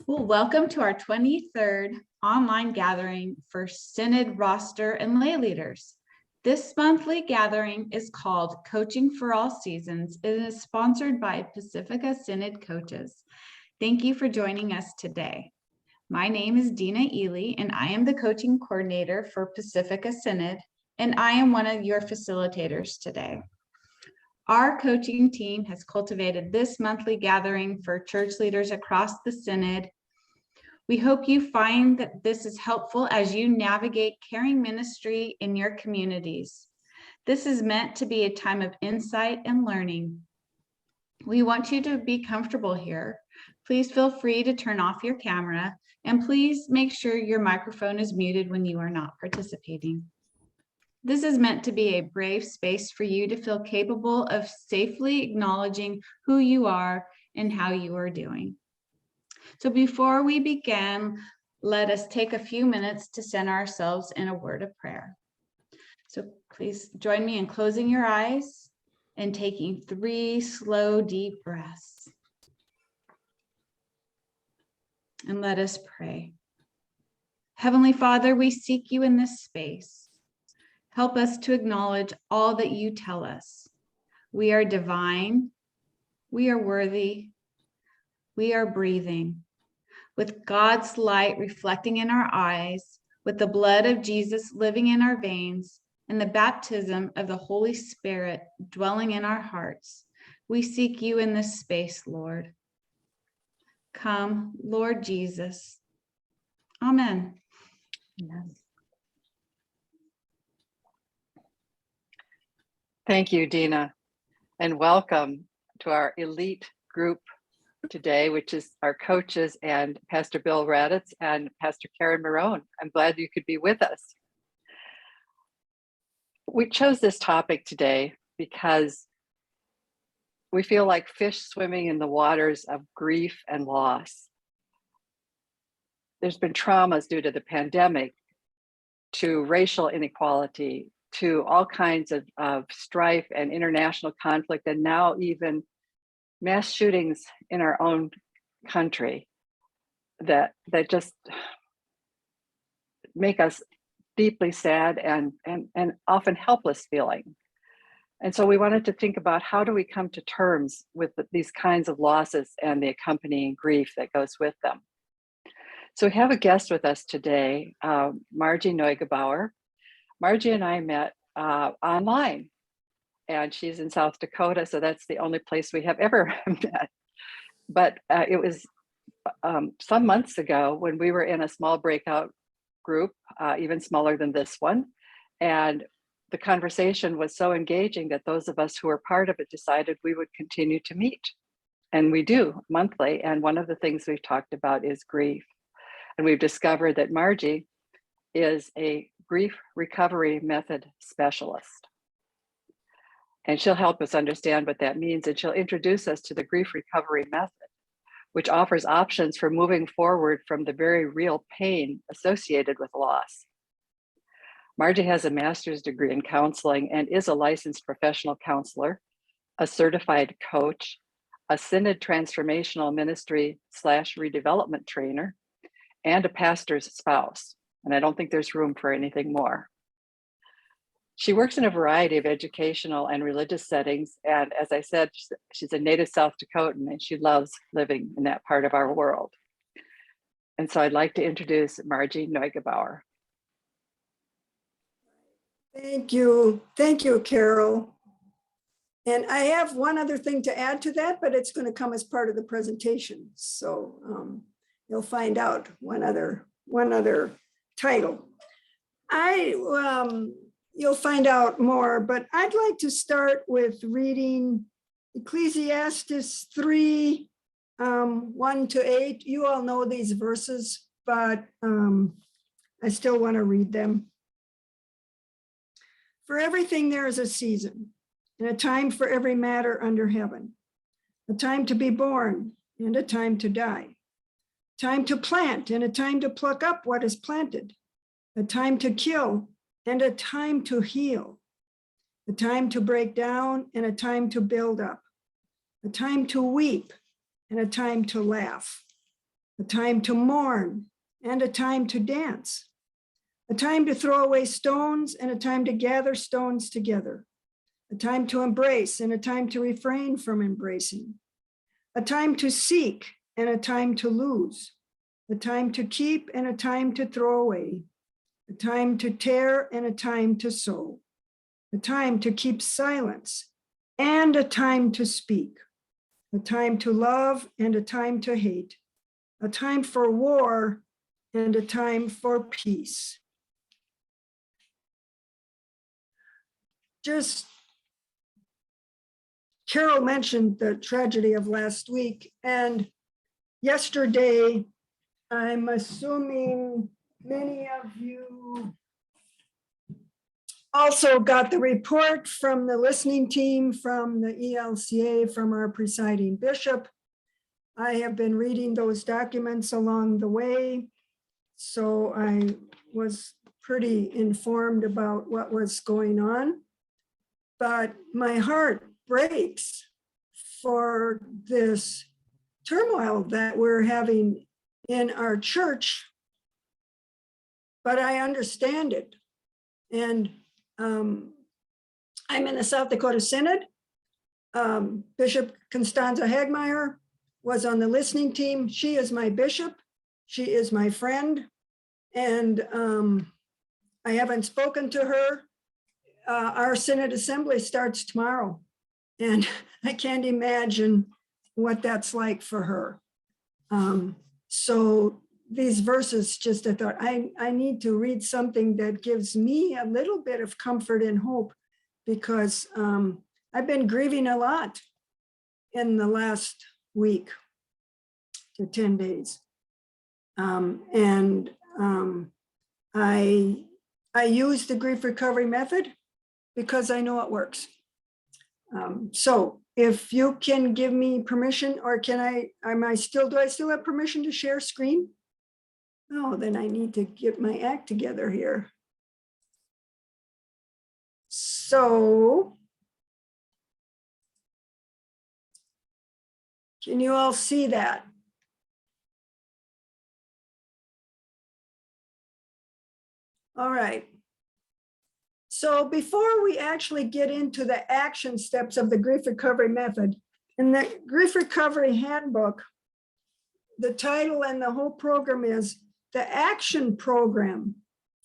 Well, welcome to our 23rd online gathering for Synod roster and lay leaders. This monthly gathering is called Coaching for All Seasons. It is sponsored by Pacifica Synod Coaches. Thank you for joining us today. My name is Dina Ely, and I am the coaching coordinator for Pacifica Synod, and I am one of your facilitators today. Our coaching team has cultivated this monthly gathering for church leaders across the Synod. We hope you find that this is helpful as you navigate caring ministry in your communities. This is meant to be a time of insight and learning. We want you to be comfortable here. Please feel free to turn off your camera, and please make sure your microphone is muted when you are not participating. This is meant to be a brave space for you to feel capable of safely acknowledging who you are and how you are doing. So before we begin, let us take a few minutes to center ourselves in a word of prayer. So please join me in closing your eyes and taking 3 slow, deep breaths. And let us pray. Heavenly Father, we seek you in this space. Help us to acknowledge all that you tell us. We are divine. We are worthy. We are breathing. With God's light reflecting in our eyes, with the blood of Jesus living in our veins, and the baptism of the Holy Spirit dwelling in our hearts, we seek you in this space, Lord. Come, Lord Jesus. Amen. Amen. Thank you, Dina, and welcome to our elite group today, which is our coaches and Pastor Bill Raditz and Pastor Karen Marone. I'm glad you could be with us. We chose this topic today because we feel like fish swimming in the waters of grief and loss. There's been traumas due to the pandemic, to racial inequality, to all kinds of strife and international conflict, and now even mass shootings in our own country that just make us deeply sad and often helpless feeling. And so we wanted to think about, how do we come to terms with these kinds of losses and the accompanying grief that goes with them? So we have a guest with us today, Margie Neugebauer. Margie and I met online, and she's in South Dakota, so that's the only place we have ever met. But it was some months ago when we were in a small breakout group, even smaller than this one, and the conversation was so engaging that those of us who were part of it decided we would continue to meet. And we do monthly, and one of the things we've talked about is grief. And we've discovered that Margie is a grief recovery method specialist. And she'll help us understand what that means, and she'll introduce us to the grief recovery method, which offers options for moving forward from the very real pain associated with loss. Margie has a master's degree in counseling and is a licensed professional counselor, a certified coach, a Synod transformational ministry / redevelopment trainer, and a pastor's spouse. And I don't think there's room for anything more. She works in a variety of educational and religious settings. And as I said, she's a native South Dakotan, and she loves living in that part of our world. And so I'd like to introduce Margie Neugebauer. Thank you. Thank you, Carol. And I have one other thing to add to that, but it's going to come as part of the presentation. So you'll find out one other title. You'll find out more, but I'd like to start with reading Ecclesiastes 3, 1 to 8. You all know these verses, but I still want to read them. For everything there is a season, and a time for every matter under heaven, a time to be born and a time to die, time to plant and a time to pluck up what is planted, a time to kill and a time to heal, a time to break down and a time to build up, a time to weep and a time to laugh, a time to mourn and a time to dance, a time to throw away stones and a time to gather stones together, a time to embrace and a time to refrain from embracing, a time to seek and a time to lose, a time to keep and a time to throw away, a time to tear and a time to sow, a time to keep silence and a time to speak, a time to love and a time to hate, a time for war and a time for peace. Just Carol mentioned the tragedy of last week, and yesterday, I'm assuming many of you also got the report from the listening team, from the ELCA, from our presiding bishop. I have been reading those documents along the way, so I was pretty informed about what was going on. But my heart breaks for this turmoil that we're having in our church, but I understand it. And I'm in the South Dakota Synod. Bishop Constanza Hagmeyer was on the listening team. She is my bishop. She is my friend. And I haven't spoken to her. Our Synod Assembly starts tomorrow. And I can't imagine what that's like for her. So these verses, just I thought, I need to read something that gives me a little bit of comfort and hope, because I've been grieving a lot in the last week to 10 days. I use the grief recovery method because I know it works. So if you can give me permission, or do I still have permission to share screen? Oh, then I need to get my act together here. So can you all see that? All right. So before we actually get into the action steps of the grief recovery method, in the grief recovery handbook, the title and the whole program is the action program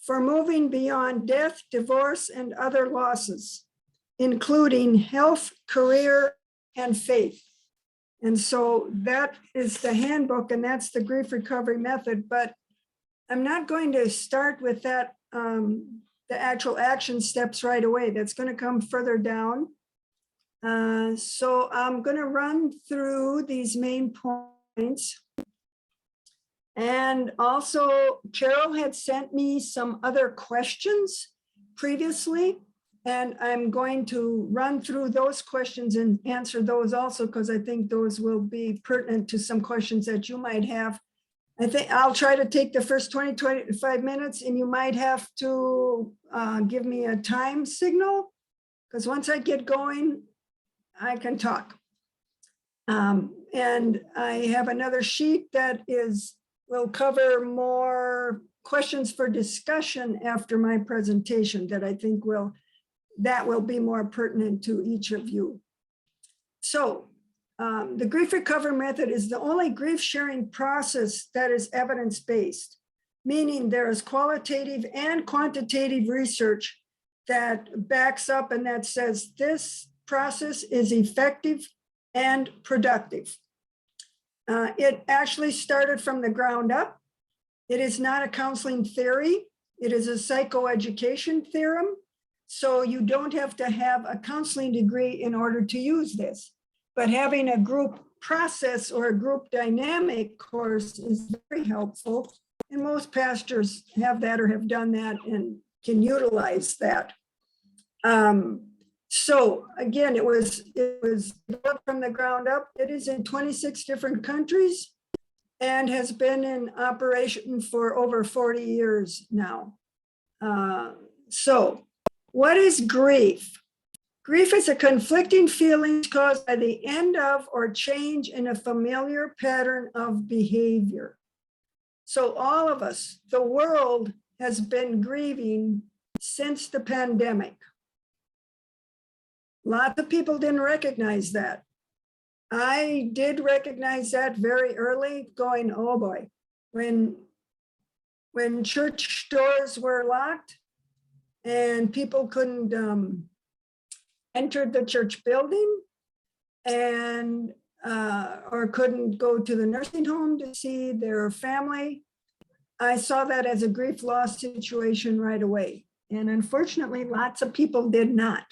for moving beyond death, divorce, and other losses, including health, career, and faith. And so that is the handbook, and that's the grief recovery method. But I'm not going to start with that, the actual action steps right away. That's going to come further down. So I'm going to run through these main points. And also, Carol had sent me some other questions previously, and I'm going to run through those questions and answer those also, because I think those will be pertinent to some questions that you might have. I think I'll try to take the first 25 minutes, and you might have to give me a time signal, because once I get going, I can talk. And I have another sheet that will cover more questions for discussion after my presentation that I think will be more pertinent to each of you. So the grief recovery method is the only grief sharing process that is evidence-based, meaning there is qualitative and quantitative research that backs up and that says this process is effective and productive. It actually started from the ground up. It is not a counseling theory. It is a psychoeducation theorem. So you don't have to have a counseling degree in order to use this. But having a group process or a group dynamic course is very helpful. And most pastors have that or have done that and can utilize that. So again, it was developed from the ground up. It is in 26 different countries and has been in operation for over 40 years now. So what is grief? Grief is a conflicting feeling caused by the end of or change in a familiar pattern of behavior. So all of us, the world has been grieving since the pandemic. Lots of people didn't recognize that. I did recognize that very early, going, oh boy, when church doors were locked and people couldn't enter the church building and or couldn't go to the nursing home to see their family, I saw that as a grief loss situation right away. And unfortunately, lots of people did not.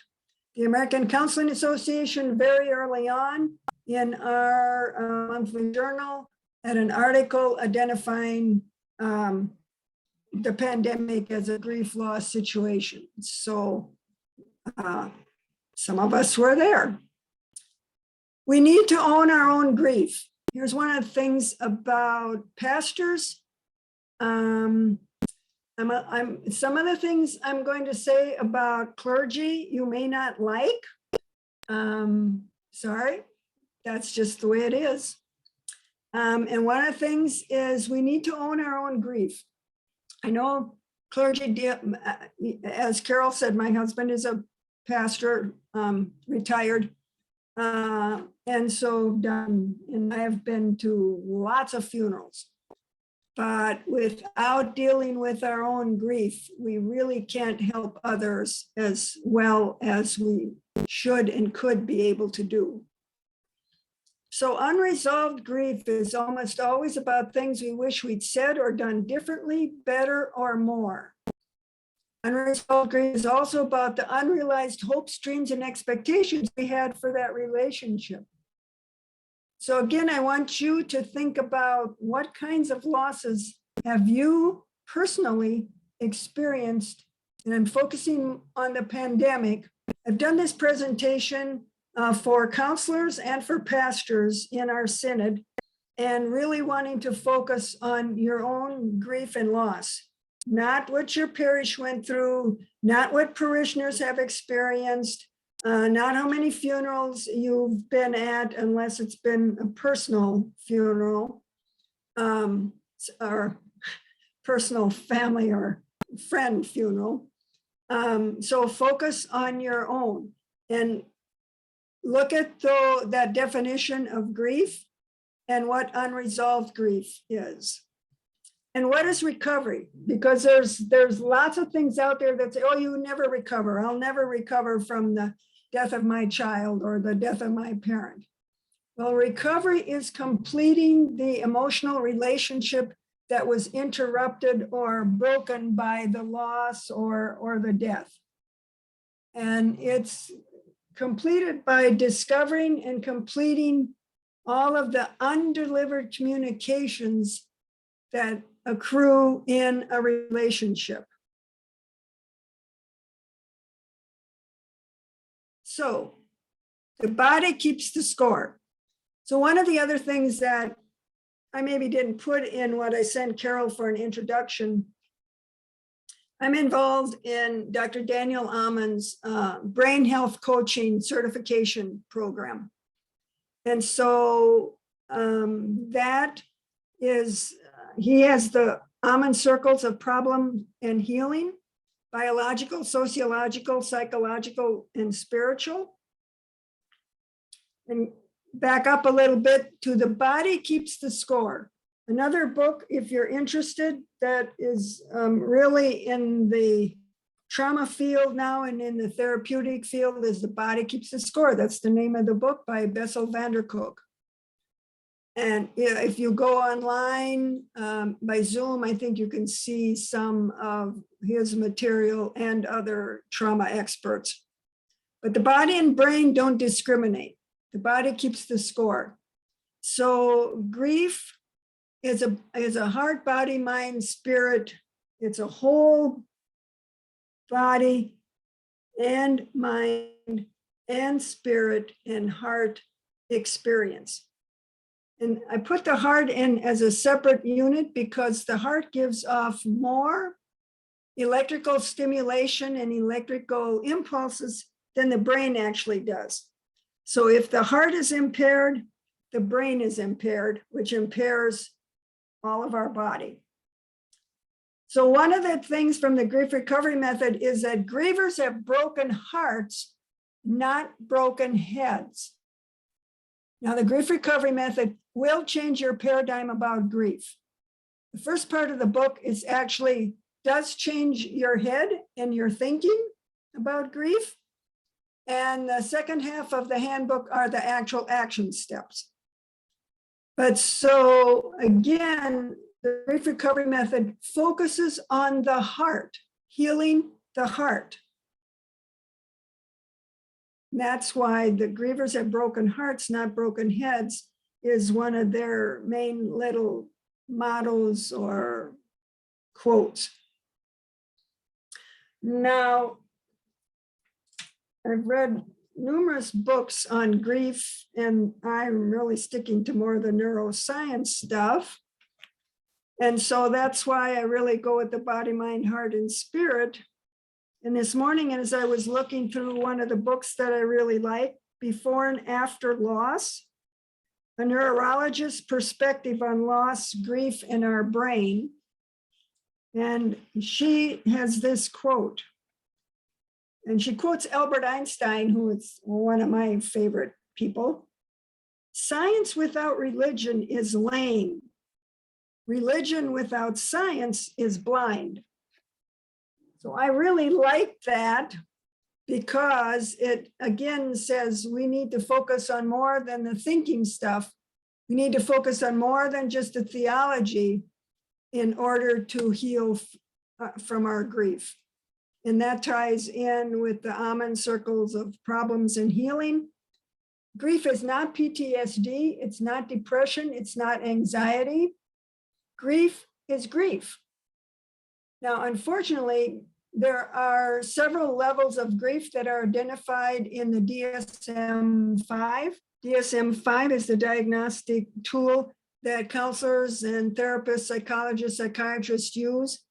The American Counseling Association very early on in our monthly journal had an article identifying the pandemic as a grief loss situation. So some of us were there. We need to own our own grief. Here's one of the things about pastors. Some of the things I'm going to say about clergy, you may not like. Sorry, that's just the way it is. And one of the things is we need to own our own grief. I know clergy, as Carol said, my husband is a pastor, retired. And so done, and I have been to lots of funerals. But without dealing with our own grief, we really can't help others as well as we should and could be able to do. So unresolved grief is almost always about things we wish we'd said or done differently, better, or more. Unresolved grief is also about the unrealized hopes, dreams, and expectations we had for that relationship. So again, I want you to think about what kinds of losses have you personally experienced? And I'm focusing on the pandemic. I've done this presentation for counselors and for pastors in our synod, and really wanting to focus on your own grief and loss, not what your parish went through, not what parishioners have experienced, not how many funerals you've been at, unless it's been a personal funeral, or personal family or friend funeral. So focus on your own and look at that definition of grief and what unresolved grief is. And what is recovery? Because there's lots of things out there that say, oh, you never recover. I'll never recover from the death of my child or the death of my parent. Well, recovery is completing the emotional relationship that was interrupted or broken by the loss or the death. And it's completed by discovering and completing all of the undelivered communications that accrue in a relationship. So the body keeps the score. So one of the other things that I maybe didn't put in what I sent Carol for an introduction, I'm involved in Dr. Daniel Amon's brain health coaching certification program. And so that is, he has the Amon circles of problem and healing, biological, sociological, psychological, and spiritual. And back up a little bit to the body keeps the score. Another book, if you're interested, that is really in the trauma field now and in the therapeutic field is The Body Keeps the Score. That's the name of the book by Bessel van der Kolk. And if you go online by Zoom, I think you can see some of his material and other trauma experts. But the body and brain don't discriminate. The body keeps the score. So grief is a heart, body, mind, spirit. It's a whole body and mind and spirit and heart experience. And I put the heart in as a separate unit because the heart gives off more electrical stimulation and electrical impulses than the brain actually does. So if the heart is impaired, the brain is impaired, which impairs all of our body. So one of the things from the grief recovery method is that grievers have broken hearts, not broken heads. Now, the grief recovery method will change your paradigm about grief. The first part of the book is actually does change your head and your thinking about grief. And the second half of the handbook are the actual action steps. But so again, the grief recovery method focuses on the heart, healing the heart. And that's why the grievers have broken hearts, not broken heads, is one of their main little mottos or quotes. Now, I've read numerous books on grief, and I'm really sticking to more of the neuroscience stuff. And so that's why I really go with the body, mind, heart, and spirit. And this morning, as I was looking through one of the books that I really like, Before and After Loss, a neurologist's perspective on loss, grief, and our brain. And she has this quote. And she quotes Albert Einstein, who is one of my favorite people. Science without religion is lame. Religion without science is blind. So I really like that because it again says we need to focus on more than the thinking stuff. We need to focus on more than just the theology in order to heal from our grief. And that ties in with the almond circles of problems and healing. Grief is not PTSD. It's not depression. It's not anxiety. Grief is grief. Now, unfortunately, there are several levels of grief that are identified in the DSM-5. DSM-5 is the diagnostic tool that counselors and therapists, psychologists, psychiatrists use.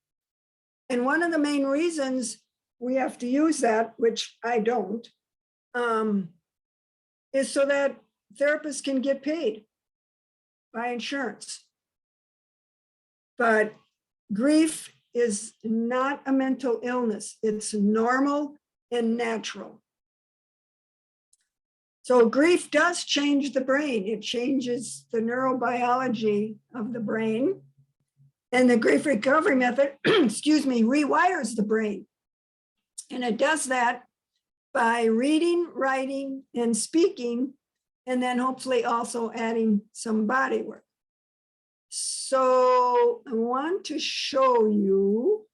And one of the main reasons we have to use that, which I don't, is so that therapists can get paid by insurance. But grief is not a mental illness. It's normal and natural. So grief does change the brain. It changes the neurobiology of the brain. And the grief recovery method, rewires the brain. And it does that by reading, writing, and speaking, and then hopefully also adding some body work. So I want to show you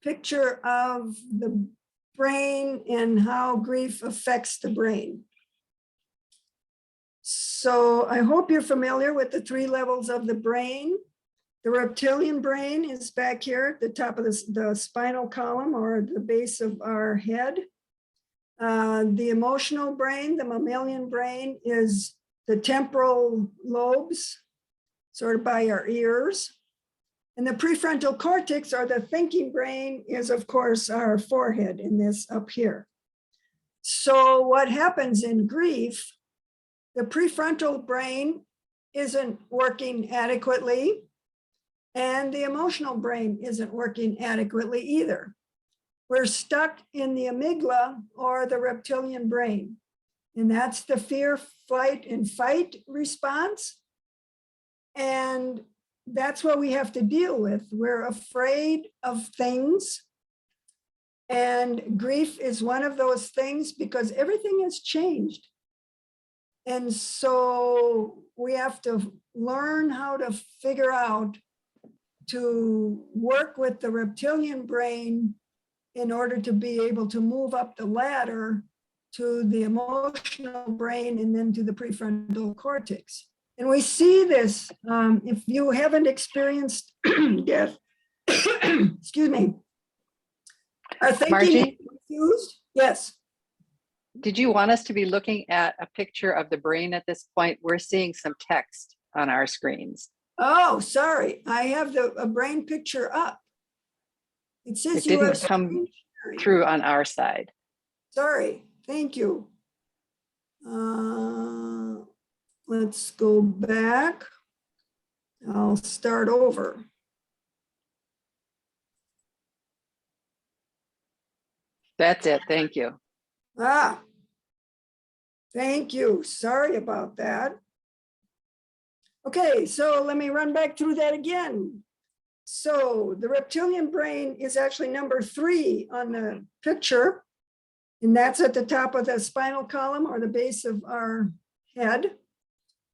a picture of the brain and how grief affects the brain. So I hope you're familiar with the 3 levels of the brain. The reptilian brain is back here at the top of the spinal column or the base of our head. The emotional brain, the mammalian brain, is the temporal lobes, sort of by our ears. And the prefrontal cortex, or the thinking brain, is of course our forehead in this up here. So what happens in grief, the prefrontal brain isn't working adequately, and the emotional brain isn't working adequately either. We're stuck in the amygdala or the reptilian brain. And that's the fear, flight, and fight response. And that's what we have to deal with. We're afraid of things. And grief is one of those things because everything has changed. And so we have to learn how to figure out to work with the reptilian brain in order to be able to move up the ladder to the emotional brain and then to the prefrontal cortex. And we see this, if you haven't experienced death, excuse me, are thinking Margie? confused? Yes. Did you want us to be looking at a picture of the brain at this point? We're seeing some text on our screens. Oh, sorry. I have a brain picture up. It says It you didn't are come through on our side. Sorry. Thank you. Let's go back. I'll start over. That's it. Thank you. Ah, thank you. Sorry about that. Okay, so let me run back through that again. So the reptilian brain is actually number 3 on the picture, and that's at the top of the spinal column or the base of our head.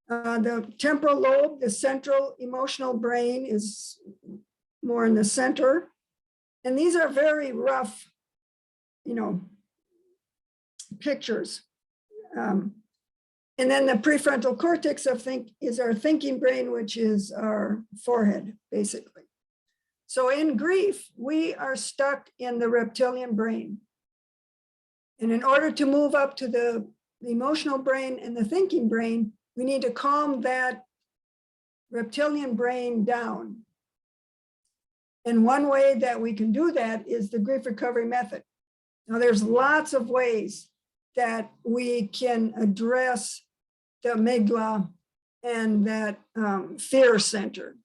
The temporal lobe, the central emotional brain, is more in the center. And these are very rough, pictures. And then the prefrontal cortex is our thinking brain, which is our forehead, basically. So in grief, we are stuck in the reptilian brain. And in order to move up to the emotional brain and the thinking brain, we need to calm that reptilian brain down. And one way that we can do that is the grief recovery method. Now, there's lots of ways that we can address the amygdala and that fear center.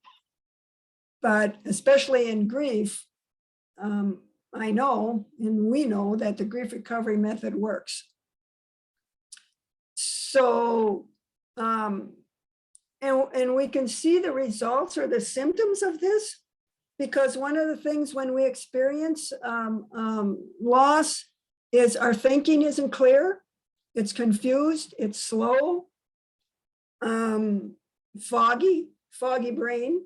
But especially in grief, I know, and we know, that the grief recovery method works. So, and we can see the results or the symptoms of this, because one of the things when we experience loss is our thinking isn't clear, it's confused, it's slow, foggy brain.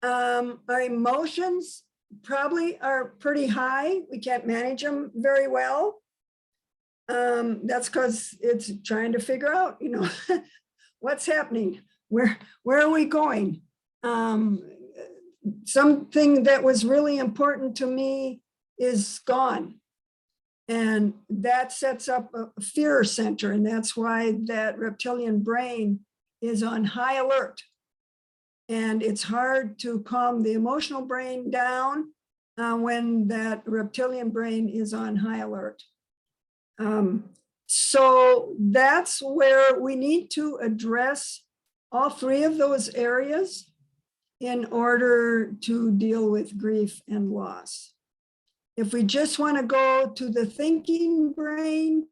Our emotions probably are pretty high. We can't manage them very well. That's because it's trying to figure out, what's happening, where are we going? Something that was really important to me is gone. And that sets up a fear center. And that's why that reptilian brain is on high alert. And it's hard to calm the emotional brain down when that reptilian brain is on high alert. So that's where we need to address all 3 of those areas in order to deal with grief and loss. If we just want to go to the thinking brain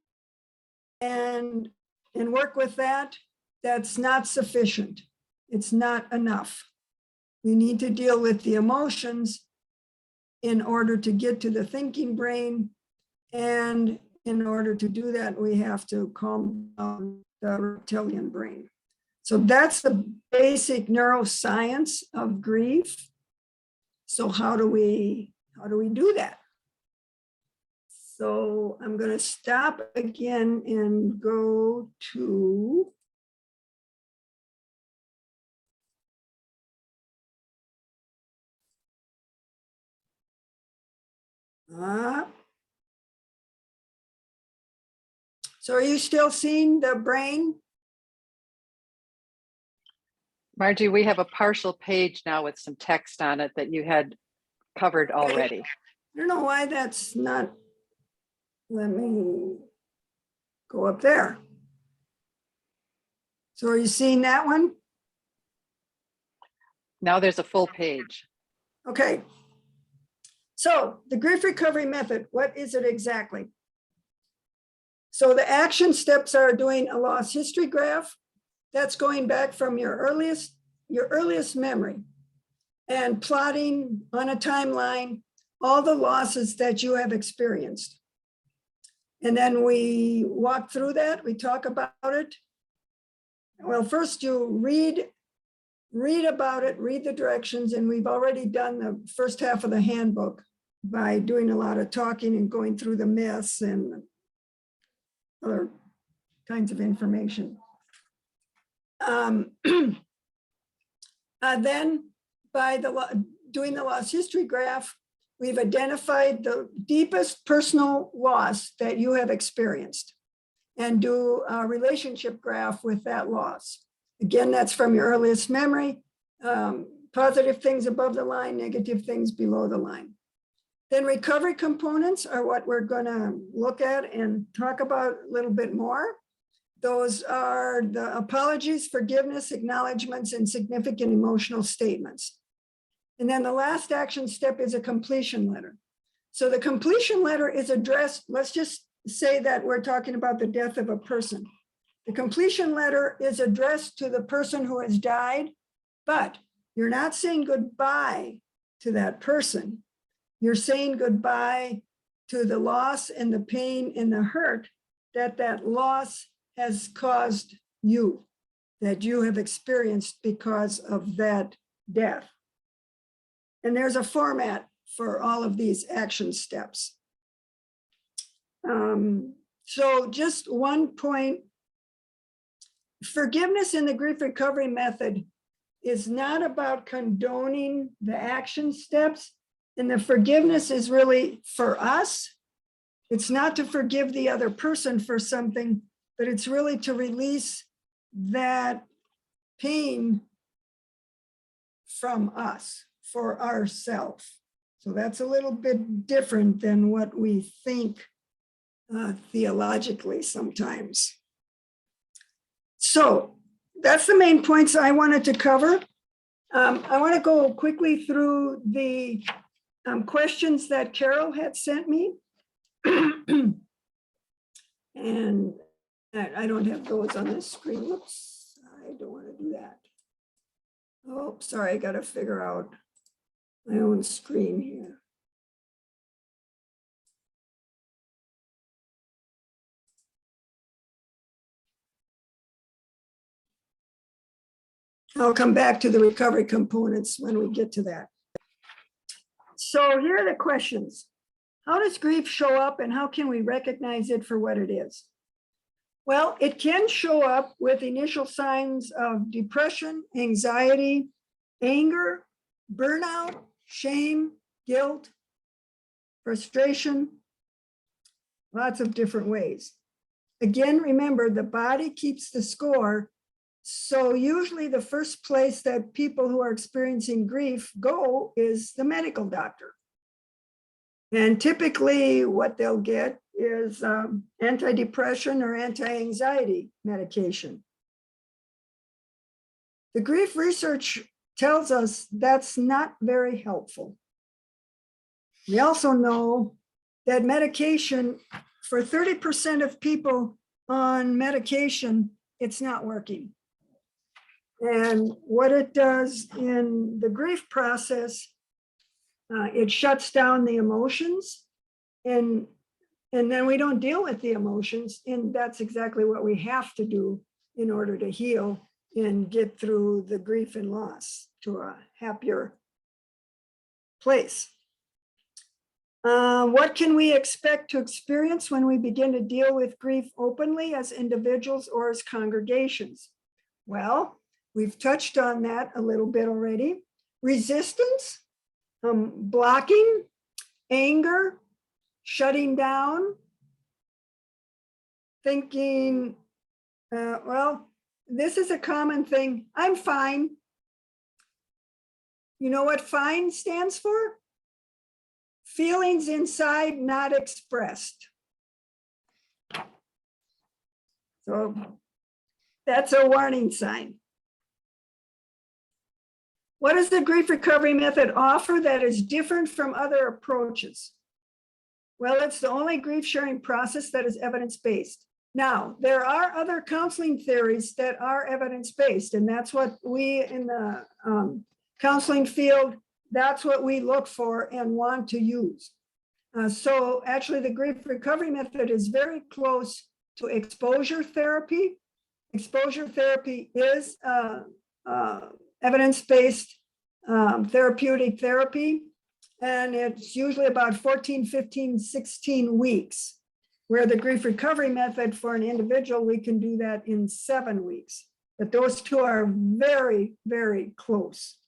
and work with that, that's not sufficient. It's not enough. We need to deal with the emotions in order to get to the thinking brain. And in order to do that, we have to calm down the reptilian brain. So that's the basic neuroscience of grief. So how do we do that? So I'm going to stop again and go to so are you still seeing the brain? Margie, we have a partial page now with some text on it that you had covered already. I don't know why that's not. Let me go up there. So are you seeing that one? Now there's a full page. Okay. So the grief recovery method, what is it exactly? So the action steps are doing a loss history graph. That's going back from your earliest memory and plotting on a timeline all the losses that you have experienced. And then we walk through that, we talk about it. Well, first you read about it, read the directions, and we've already done the first half of the handbook by doing a lot of talking and going through the myths and other kinds of information. Then by doing the loss history graph, we've identified the deepest personal loss that you have experienced and do a relationship graph with that loss. Again, that's from your earliest memory, positive things above the line, negative things below the line. Then recovery components are what we're going to look at and talk about a little bit more. Those are the apologies, forgiveness, acknowledgements, and significant emotional statements. And then the last action step is a completion letter. So the completion letter is addressed, let's just say that we're talking about the death of a person. The completion letter is addressed to the person who has died, but you're not saying goodbye to that person. You're saying goodbye to the loss and the pain and the hurt that that loss has caused you, that you have experienced because of that death. And there's a format for all of these action steps. So just one point, forgiveness in the grief recovery method is not about condoning the action steps. And the forgiveness is really for us. It's not to forgive the other person for something, but it's really to release that pain from us, for ourselves. So that's a little bit different than what we think theologically sometimes. So that's the main points I wanted to cover. I want to go quickly through the questions that Carol had sent me. And I don't have those on this screen. Whoops, I don't want to do that. Oh, sorry, I got to figure out my own screen here. I'll come back to the recovery components when we get to that. So here are the questions. How does grief show up and how can we recognize it for what it is? Well, it can show up with initial signs of depression, anxiety, anger, burnout, shame, guilt, frustration, lots of different ways. Again, remember, the body keeps the score. So usually the first place that people who are experiencing grief go is the medical doctor. And typically what they'll get is antidepressant or anti-anxiety medication. The grief research tells us that's not very helpful. We also know that medication, for 30% of people on medication, it's not working. And what it does in the grief process, it shuts down the emotions, and then we don't deal with the emotions. And that's exactly what we have to do in order to heal and get through the grief and loss to a happier place. What can we expect to experience when we begin to deal with grief openly as individuals or as congregations? Well, we've touched on that a little bit already. Resistance, blocking, anger, shutting down, thinking, well, this is a common thing. I'm fine. You know what fine stands for? Feelings inside not expressed. So that's a warning sign. What does the grief recovery method offer that is different from other approaches? Well, it's the only grief sharing process that is evidence-based. Now, there are other counseling theories that are evidence-based, and that's what we in the counseling field, that's what we look for and want to use. So actually the grief recovery method is very close to exposure therapy. Exposure therapy is evidence-based therapeutic therapy. And it's usually about 14, 15, 16 weeks, where the grief recovery method for an individual, we can do that in 7 weeks. But those two are very, very close.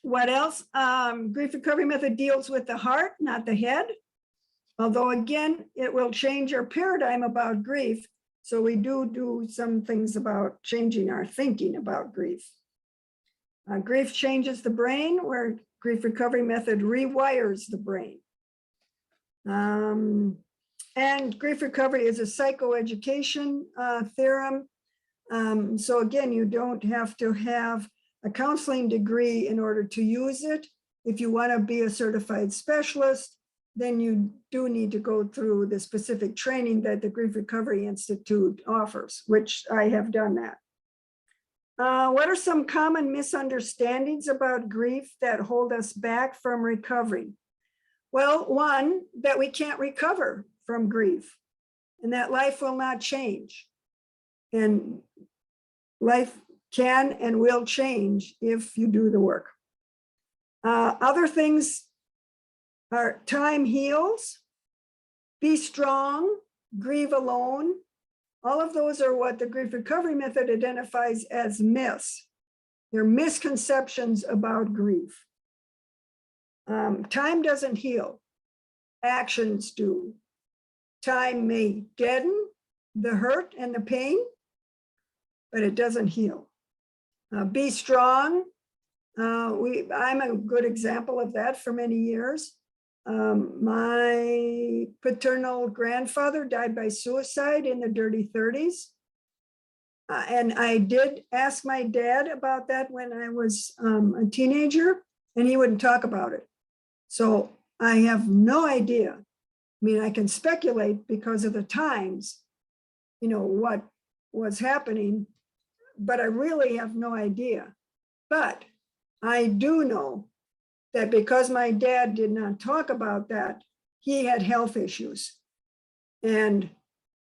What else? Grief recovery method deals with the heart, not the head. Although again, it will change your paradigm about grief. So we do some things about changing our thinking about grief. Grief changes the brain, where grief recovery method rewires the brain. And grief recovery is a psychoeducation theorem. So again, you don't have to have a counseling degree in order to use it. if you want to be a certified specialist, then you do need to go through the specific training that the Grief Recovery Institute offers, which I have done that. What are some common misunderstandings about grief that hold us back from recovery? Well, one, that we can't recover from grief and that life will not change. And life can and will change if you do the work. Other things are time heals, be strong, grieve alone. All of those are what the grief recovery method identifies as myths. They're misconceptions about grief. Time doesn't heal, actions do. Time may deaden the hurt and the pain, but it doesn't heal. Be strong. I'm a good example of that for many years. My paternal grandfather died by suicide in the dirty 30s. And I did ask my dad about that when I was a teenager, and he wouldn't talk about it. So I have no idea. I mean, I can speculate because of the times, what was happening, but I really have no idea. But I do know that because my dad did not talk about that, he had health issues. And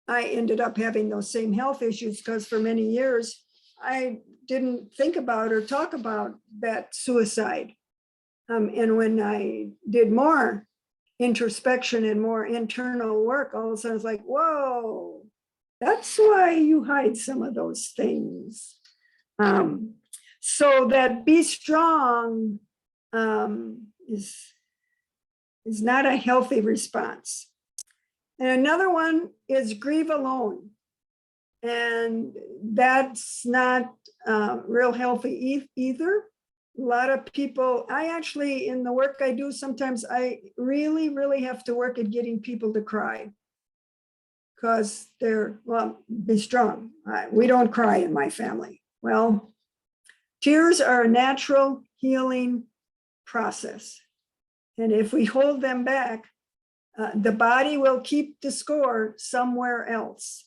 I ended up having those same health issues because for many years, I didn't think about or talk about that suicide. And when I did more introspection and more internal work, all of a sudden it's like, whoa, that's why you hide some of those things. So that be strong is not a healthy response. And another one is grieve alone. And that's not real healthy either. A lot of people, I actually, in the work I do, sometimes I really, really have to work at getting people to cry. Because be strong. We don't cry in my family. Well, tears are a natural healing process. And if we hold them back, the body will keep the score somewhere else.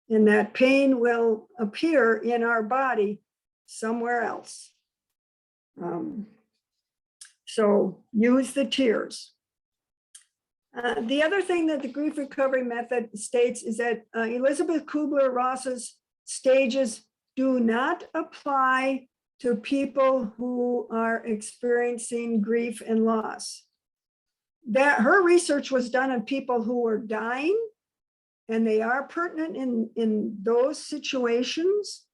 And that pain will appear in our body somewhere else. So use the tears. The other thing that the grief recovery method states is that Elizabeth Kubler-Ross's stages do not apply to people who are experiencing grief and loss. That her research was done on people who were dying, and they are pertinent in those situations.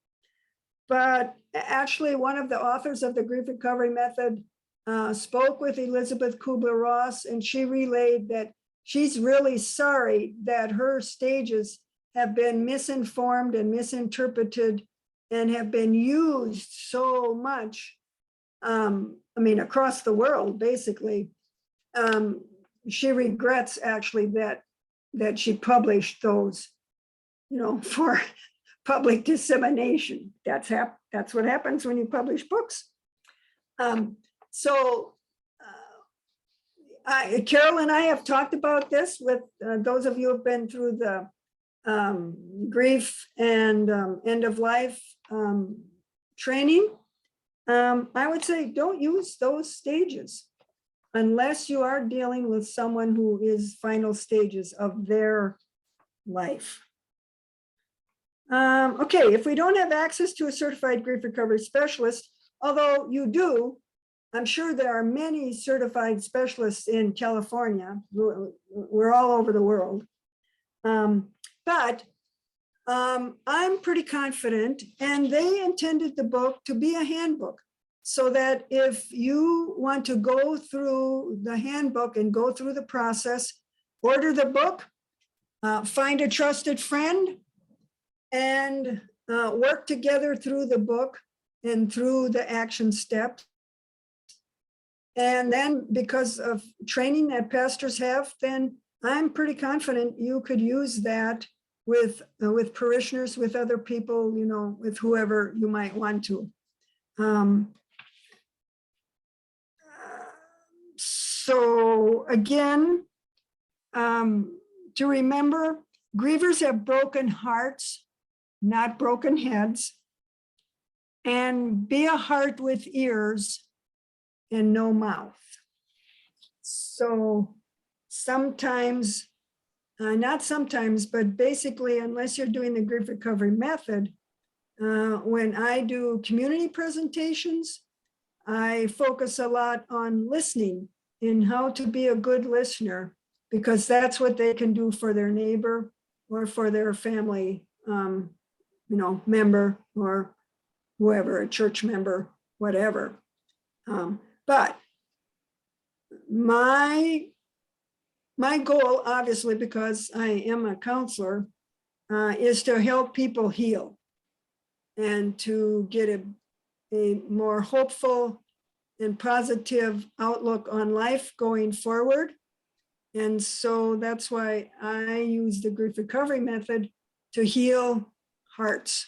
But actually, one of the authors of the grief recovery method spoke with Elizabeth Kubler-Ross, and she relayed that she's really sorry that her stages have been misinformed and misinterpreted and have been used so much, across the world, basically. She regrets actually that she published those, for public dissemination. That's what happens when you publish books. Carol and I have talked about this with those of you who have been through the grief and end of life training. I would say don't use those stages unless you are dealing with someone who is final stages of their life. Okay, if we don't have access to a certified grief recovery specialist, although you do, I'm sure there are many certified specialists in California. We're all over the world. But I'm pretty confident, and they intended the book to be a handbook so that if you want to go through the handbook and go through the process, order the book, find a trusted friend, and work together through the book and through the action steps. And then because of training that pastors have, then I'm pretty confident you could use that with parishioners, with other people, with whoever you might want to. So again, to remember, grievers have broken hearts, not broken heads. And be a heart with ears and no mouth. So sometimes, not sometimes, but basically, unless you're doing the grief recovery method, when I do community presentations, I focus a lot on listening and how to be a good listener, because that's what they can do for their neighbor or for their family, member or whoever, a church member, whatever. But my goal, obviously, because I am a counselor, is to help people heal and to get a more hopeful and positive outlook on life going forward. And so that's why I use the grief recovery method to heal hearts,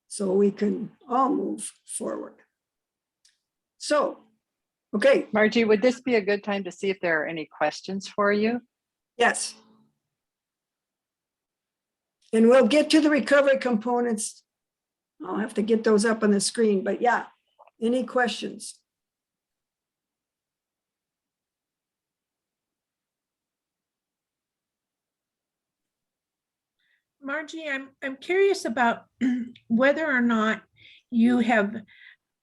so we can all move forward. So, okay. Margie, would this be a good time to see if there are any questions for you? Yes. And we'll get to the recovery components. I'll have to get those up on the screen, but yeah, any questions? Margie, I'm curious about whether or not you have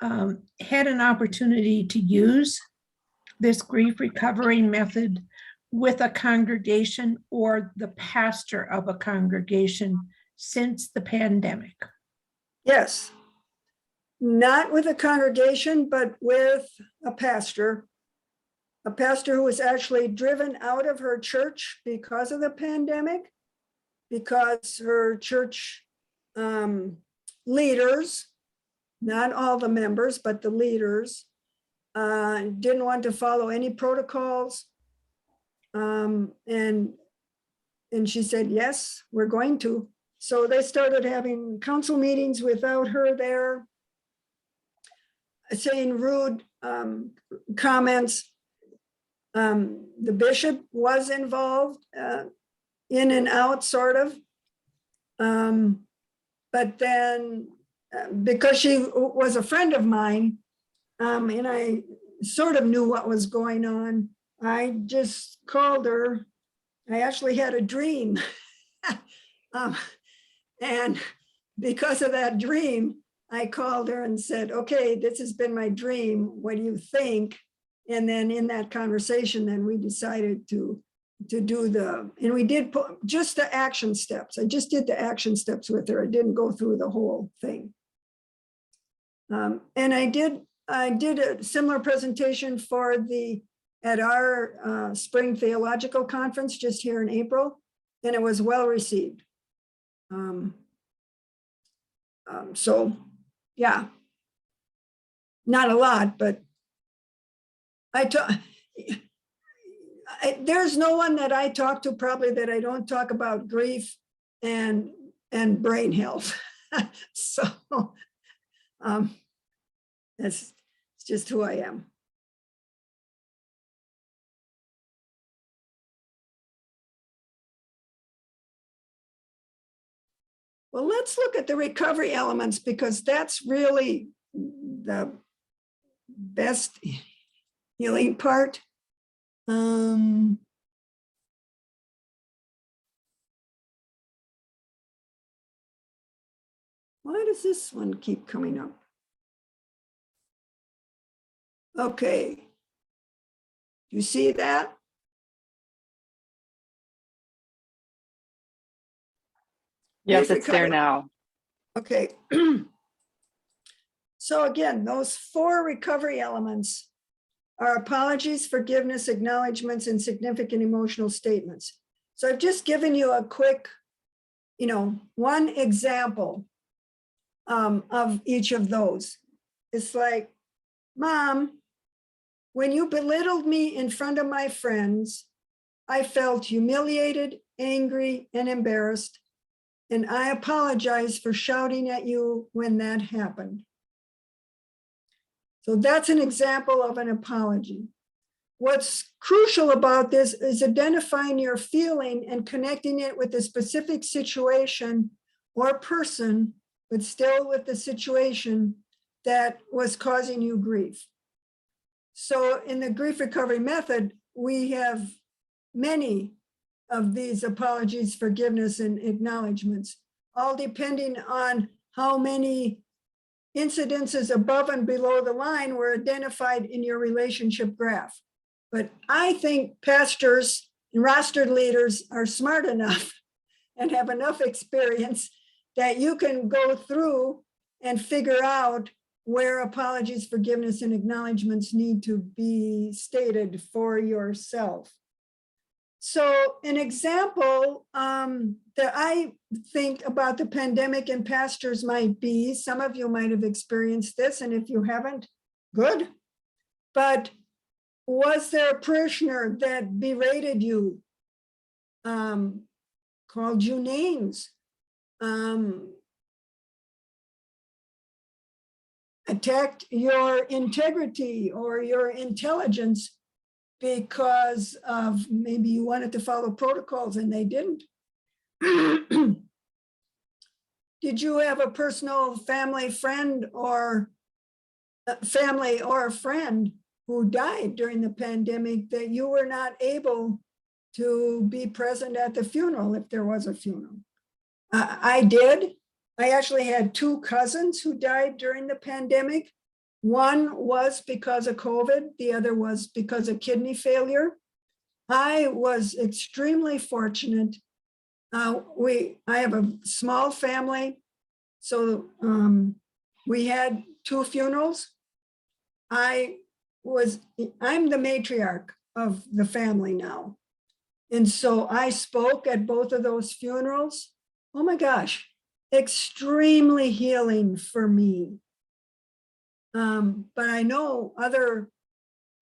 had an opportunity to use this grief recovery method with a congregation or the pastor of a congregation since the pandemic. Yes. Not with a congregation, but with a pastor who was actually driven out of her church because of the pandemic, because her church leaders, not all the members, but the leaders, didn't want to follow any protocols. And she said, yes, we're going to. So they started having council meetings without her there, saying rude comments. The bishop was involved in and out, sort of. But then, because she was a friend of mine, and I sort of knew what was going on, I just called her. I actually had a dream. And because of that dream, I called her and said, okay, this has been my dream. What do you think? And then in that conversation, then we decided to do and we did put just the action steps. I just did the action steps with her. I didn't go through the whole thing. And I did a similar presentation at our spring theological conference just here in April, and it was well received. So yeah, not a lot, but there's no one that I talk to probably that I don't talk about grief and brain health. So that's just who I am. Well, let's look at the recovery elements, because that's really the best healing part. Why does this one keep coming up? Okay. You see that? Yes, it's there now. Okay. So again, those 4 recovery elements are apologies, forgiveness, acknowledgements, and significant emotional statements. So I've just given you a quick, one example of each of those. It's like, Mom, when you belittled me in front of my friends, I felt humiliated, angry, and embarrassed. And I apologize for shouting at you when that happened. So that's an example of an apology. what's crucial about this is identifying your feeling and connecting it with a specific situation or person, but still with the situation that was causing you grief. So in the grief recovery method, we have many of these apologies, forgiveness, and acknowledgements, all depending on how many incidences above and below the line were identified in your relationship graph. But I think pastors and rostered leaders are smart enough and have enough experience that you can go through and figure out where apologies, forgiveness, and acknowledgements need to be stated for yourself. So an example that I think about the pandemic and pastors might be, some of you might have experienced this, and if you haven't, good. But was there a parishioner that berated you, called you names, attacked your integrity or your intelligence because of maybe you wanted to follow protocols and they didn't? Did you have a personal family friend or a friend who died during the pandemic that you were not able to be present at the funeral if there was a funeral? I did. I actually had two cousins who died during the pandemic. One was because of COVID, the other was because of kidney failure. I was extremely fortunate. I have a small family, so we had two funerals. I'm the matriarch of the family now. And so I spoke at both of those funerals. Oh my gosh, extremely healing for me. But I know other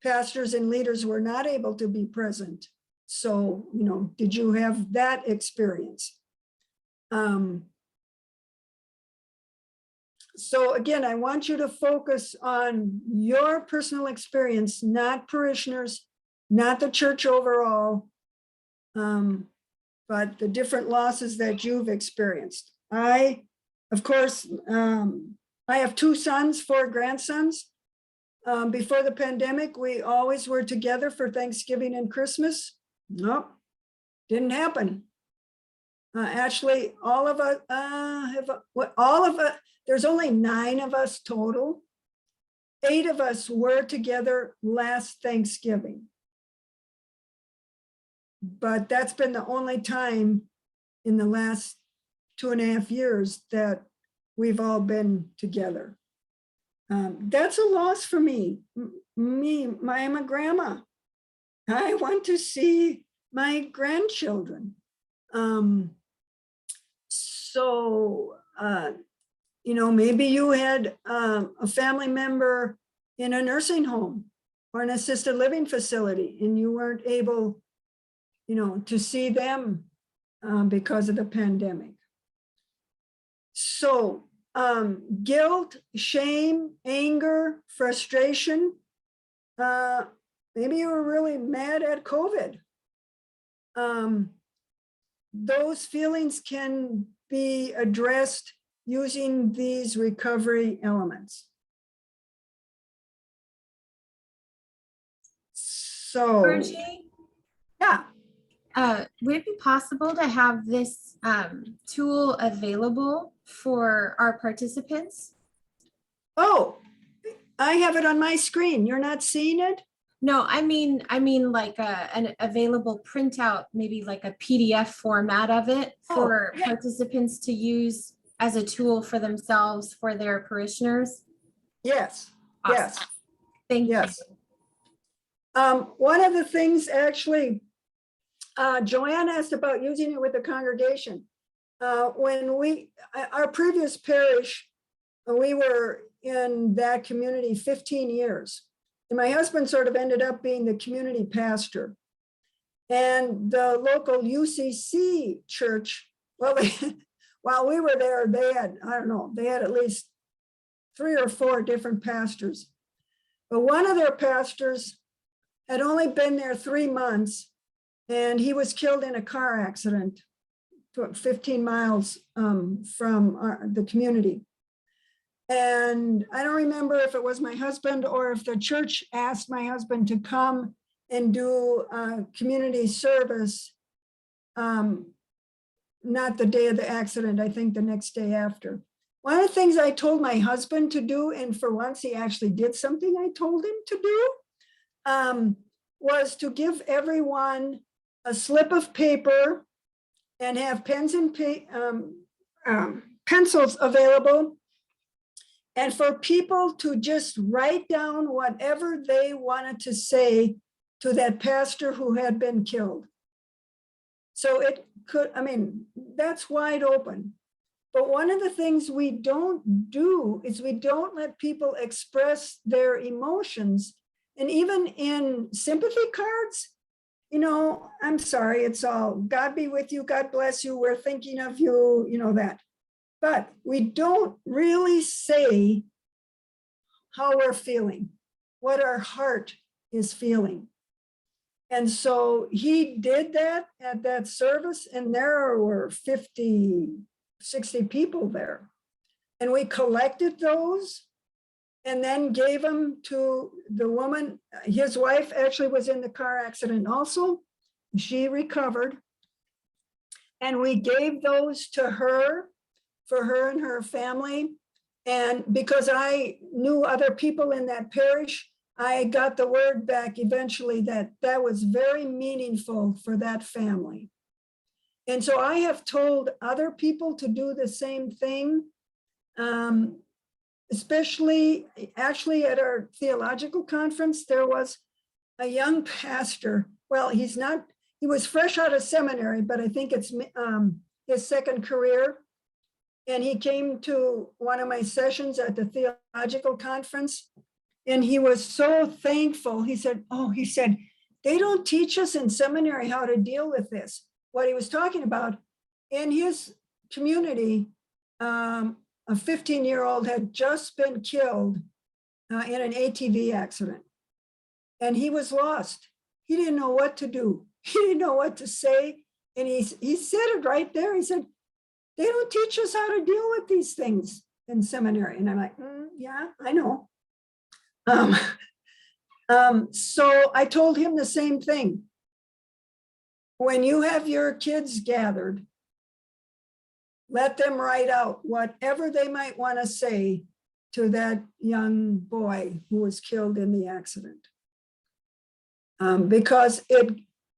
pastors and leaders were not able to be present. So, did you have that experience? So again, I want you to focus on your personal experience, not parishioners, not the church overall, but the different losses that you've experienced. Of course, I have two sons, 4 grandsons. Before the pandemic, we always were together for Thanksgiving and Christmas. Nope, didn't happen. Actually, all of us there's only 9 of us total. 8 of us were together last Thanksgiving. But that's been the only time in the last 2.5 years that we've all been together. That's a loss for me. I'm a grandma. I want to see my grandchildren. Maybe you had a family member in a nursing home or an assisted living facility and you weren't able, to see them because of the pandemic. So guilt, shame, anger, frustration. Maybe you were really mad at COVID. Those feelings can be addressed using these recovery elements. So, Margie, yeah. would it be possible to have this tool available for our participants? Oh, I have it on my screen. You're not seeing it? No, I mean like an available printout, maybe like a PDF format of it for participants to use as a tool for themselves, for their parishioners. Yes. Awesome. Yes. Thank you. One of the things actually, Joanne asked about using it with the congregation. When our previous parish, we were in that community 15 years. And my husband sort of ended up being the community pastor. And the local UCC church, well, while we were there, they had at least 3 or 4 different pastors. But one of their pastors had only been there 3 months, and he was killed in a car accident 15 miles from the community. And I don't remember if it was my husband or if the church asked my husband to come and do community service. Not the day of the accident, I think the next day after. One of the things I told my husband to do, and for once he actually did something I told him to do, was to give everyone a slip of paper and have pens and pencils available, and for people to just write down whatever they wanted to say to that pastor who had been killed. So it could, I mean, that's wide open. But one of the things we don't do is we don't let people express their emotions. And even in sympathy cards, you know, I'm sorry, it's all God be with you, God bless you, we're thinking of you, you know that. But we don't really say how we're feeling, what our heart is feeling. And so he did that at that service, and there were 50, 60 people there. And we collected those and then gave them to the woman. His wife actually was in the car accident also. She recovered. And we gave those to her, for her and her family. And because I knew other people in that parish, I got the word back eventually that that was very meaningful for that family. And so I have told other people to do the same thing, especially actually at our theological conference, there was a young pastor. Well, he was fresh out of seminary, but I think it's his second career. And he came to one of my sessions at the theological conference, and he was so thankful. He said, they don't teach us in seminary how to deal with this. What he was talking about, in his community, a 15-year-old had just been killed in an ATV accident, and he was lost. He didn't know what to do. He didn't know what to say. And he said it right there. He said, they don't teach us how to deal with these things in seminary. And I'm like, yeah, I know. So I told him the same thing. When you have your kids gathered, let them write out whatever they might want to say to that young boy who was killed in the accident. Because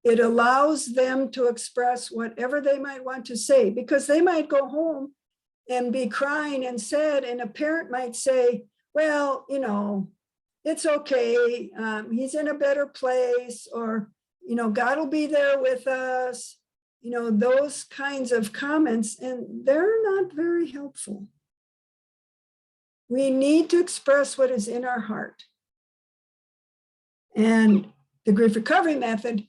it allows them to express whatever they might want to say, because they might go home and be crying and sad, and a parent might say, well, you know, it's okay, he's in a better place, or, you know, God will be there with us, you know, those kinds of comments, and they're not very helpful. We need to express what is in our heart. And the grief recovery method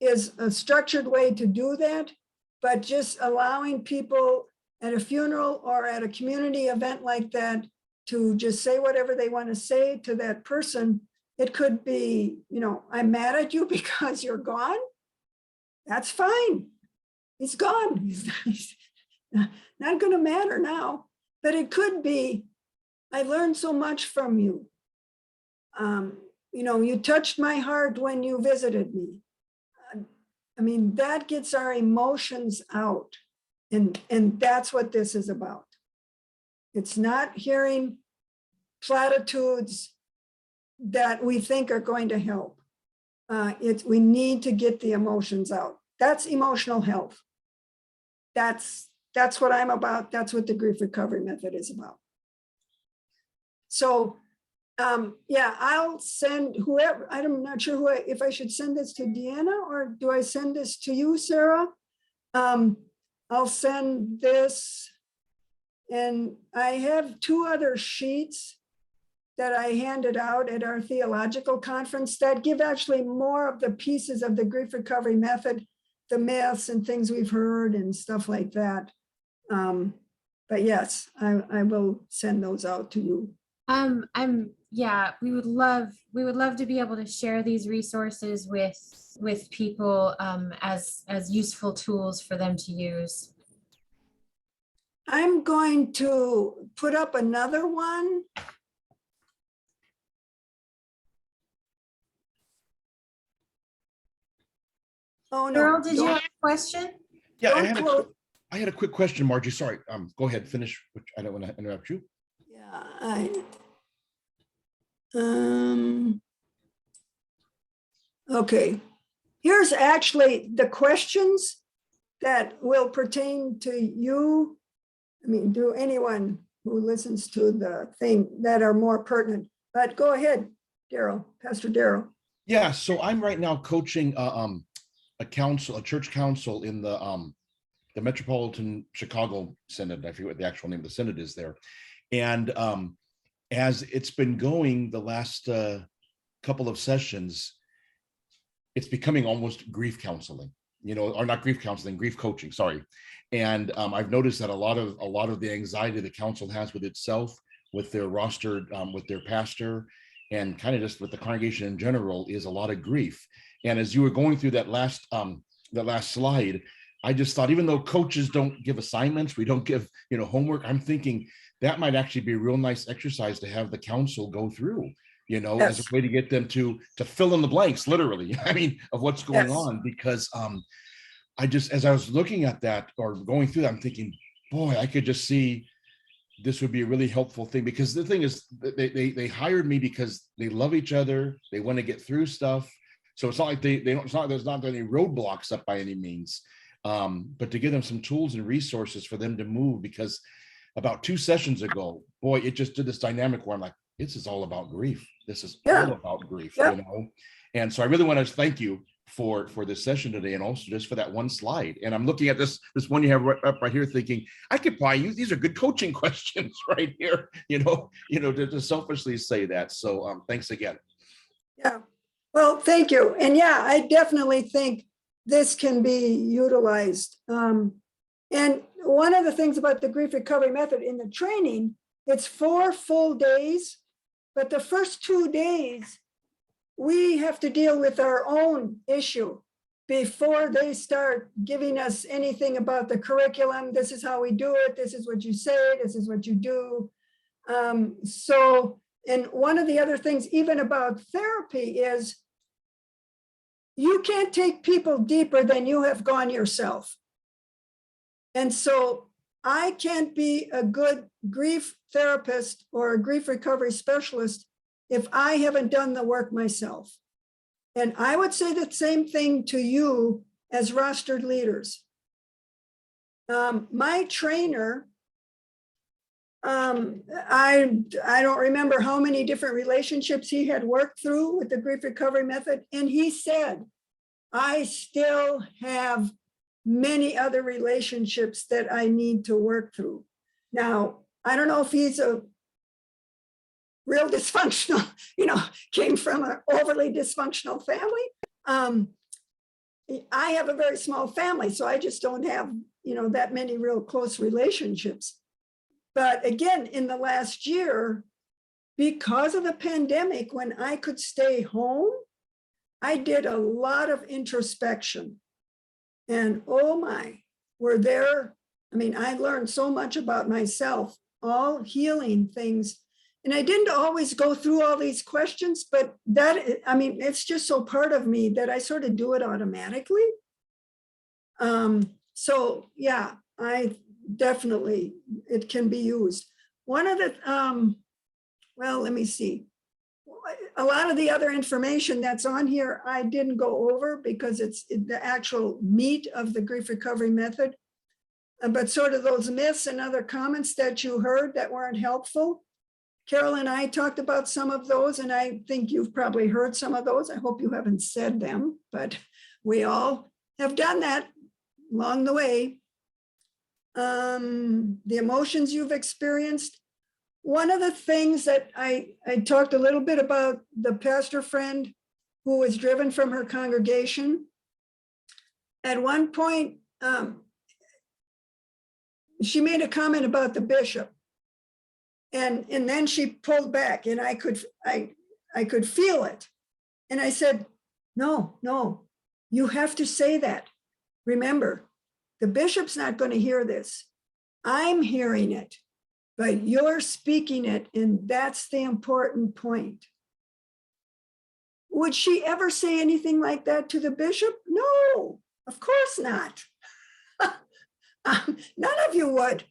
is a structured way to do that, but just allowing people at a funeral or at a community event like that to just say whatever they want to say to that person. It could be, you know, I'm mad at you because you're gone. That's fine. He's gone. He's not going to matter now. But it could be, I learned so much from you. You know, you touched my heart when you visited me. I mean, that gets our emotions out. And that's what this is about. It's not hearing platitudes that we think are going to help. We need to get the emotions out. That's emotional health. That's what I'm about. That's what the grief recovery method is about. So yeah, I'll send whoever, I'm not sure if I should send this to Deanna, or do I send this to you, Sarah? I'll send this, and I have 2 other sheets that I handed out at our theological conference that give actually more of the pieces of the grief recovery method, the myths and things we've heard and stuff like that. But yes, I will send those out to you. Yeah, we would love to be able to share these resources with people as useful tools for them to use. I'm going to put up another one. Oh, no. Earl, did you don't- have a question? Yeah, don't quote- I had a quick question, Margie. Sorry. Go ahead, finish. I don't want to interrupt you. Yeah, okay. Here's actually the questions that will pertain to you. I mean, to anyone who listens to the thing that are more pertinent. But go ahead, Daryl, Pastor Daryl. Yeah, so I'm right now coaching a church council in the Metropolitan Chicago Synod. I forget what the actual name of the synod is there. And as it's been going the last couple of sessions, it's becoming almost grief counseling, or not grief counseling, grief coaching, sorry. And I've noticed that a lot of the anxiety the council has with itself, with their roster, with their pastor, and kind of just with the congregation in general, is a lot of grief. And as you were going through that last slide, I just thought, even though coaches don't give assignments, we don't give homework, I'm thinking that might actually be a real nice exercise to have the council go through, Yes. as a way to get them to fill in the blanks, literally, of what's going Yes. on. Because as I was looking at that or going through that, I'm thinking, boy, I could just see this would be a really helpful thing. Because the thing is, they hired me because they love each other, they want to get through stuff. So it's not like there's not any roadblocks up by any means. But to give them some tools and resources for them to move, because about 2 sessions ago, boy, it just did this dynamic where I'm like, this is all about grief. This is all about grief, And so I really want to thank you for this session today, and also just for that one slide. And I'm looking at this one you have right here, thinking I could probably use these are good coaching questions right here, to selfishly say that. So thanks again. Yeah, well, thank you. And yeah, I definitely think this can be utilized. And one of the things about the grief recovery method in the training, it's 4 full days, but the first 2 days, we have to deal with our own issue before they start giving us anything about the curriculum. This is how we do it. This is what you say. This is what you do. And one of the other things, even about therapy, is you can't take people deeper than you have gone yourself. And so I can't be a good grief therapist or a grief recovery specialist if I haven't done the work myself. And I would say the same thing to you as rostered leaders. My trainer, I don't remember how many different relationships he had worked through with the grief recovery method. And he said, I still have many other relationships that I need to work through. Now, I don't know if he's a real dysfunctional, came from an overly dysfunctional family. I have a very small family, so I just don't have, that many real close relationships. But again, in the last year, because of the pandemic, when I could stay home, I did a lot of introspection. And oh my, I learned so much about myself, all healing things. And I didn't always go through all these questions, but it's just so part of me that I sort of do it automatically. So yeah, I definitely, it can be used. One of the, let me see. A lot of the other information that's on here, I didn't go over because it's the actual meat of the grief recovery method. But sort of those myths and other comments that you heard that weren't helpful, Carol and I talked about some of those, and I think you've probably heard some of those. I hope you haven't said them, but we all have done that along the way. The emotions you've experienced. One of the things that I talked a little bit about, the pastor friend who was driven from her congregation. At one point, she made a comment about the bishop. And then she pulled back, and I could feel it. And I said, no, you have to say that. Remember, the bishop's not going to hear this. I'm hearing it, but you're speaking it, and that's the important point. Would she ever say anything like that to the bishop? No, of course not. None of you would.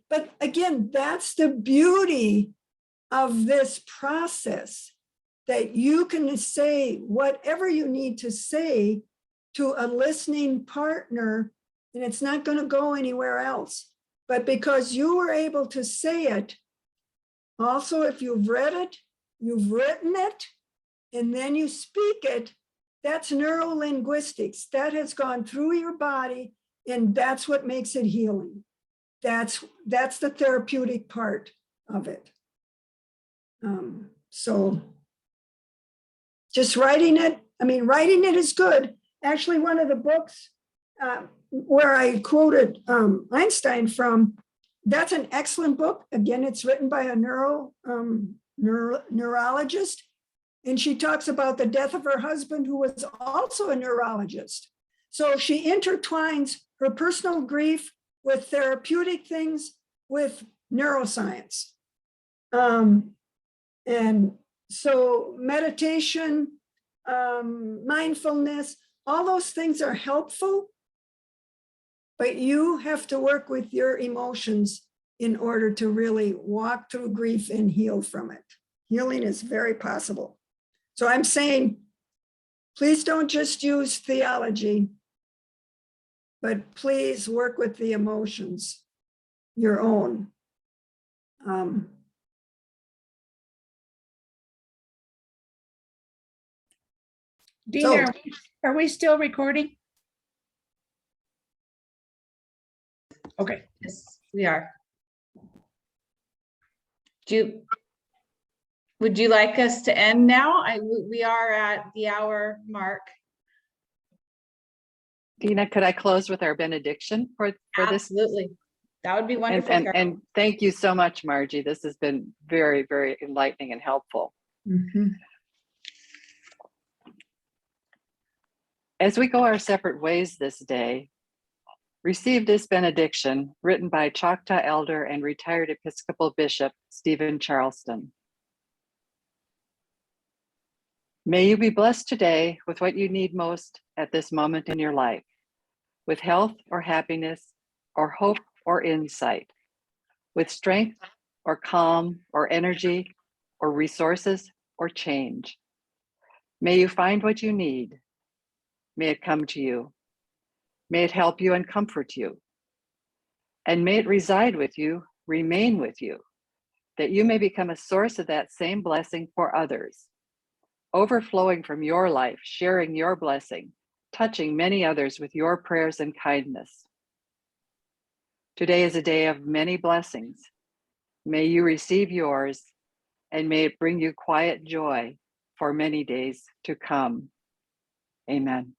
But again, that's the beauty of this process, that you can say whatever you need to say to a listening partner, and it's not going to go anywhere else. But because you were able to say it, also, if you've read it, you've written it, and then you speak it, that's neurolinguistics. That has gone through your body, and that's what makes it healing. That's the therapeutic part of it. So just writing it, writing it is good. Actually, one of the books where I quoted Einstein from, that's an excellent book. Again, it's written by a neurologist. And she talks about the death of her husband, who was also a neurologist. So she intertwines her personal grief with therapeutic things, with neuroscience. And so meditation, mindfulness, all those things are helpful, but you have to work with your emotions in order to really walk through grief and heal from it. Healing is very possible. So I'm saying, please don't just use theology, but please work with the emotions, your own. Dina, are we still recording? Okay. Yes, we are. Would you like us to end now? We are at the hour mark. Dina, could I close with our benediction for this? Absolutely. That would be wonderful. And thank you so much, Margie. This has been very, very enlightening and helpful. Mm-hmm. As we go our separate ways this day, receive this benediction written by Choctaw elder and retired Episcopal Bishop Stephen Charleston. May you be blessed today with what you need most at this moment in your life, with health or happiness, or hope or insight, with strength or calm or energy, or resources or change. May you find what you need. May it come to you. May it help you and comfort you. And may it reside with you, remain with you, that you may become a source of that same blessing for others, overflowing from your life, sharing your blessing, touching many others with your prayers and kindness. Today is a day of many blessings. May you receive yours, and may it bring you quiet joy for many days to come. Amen.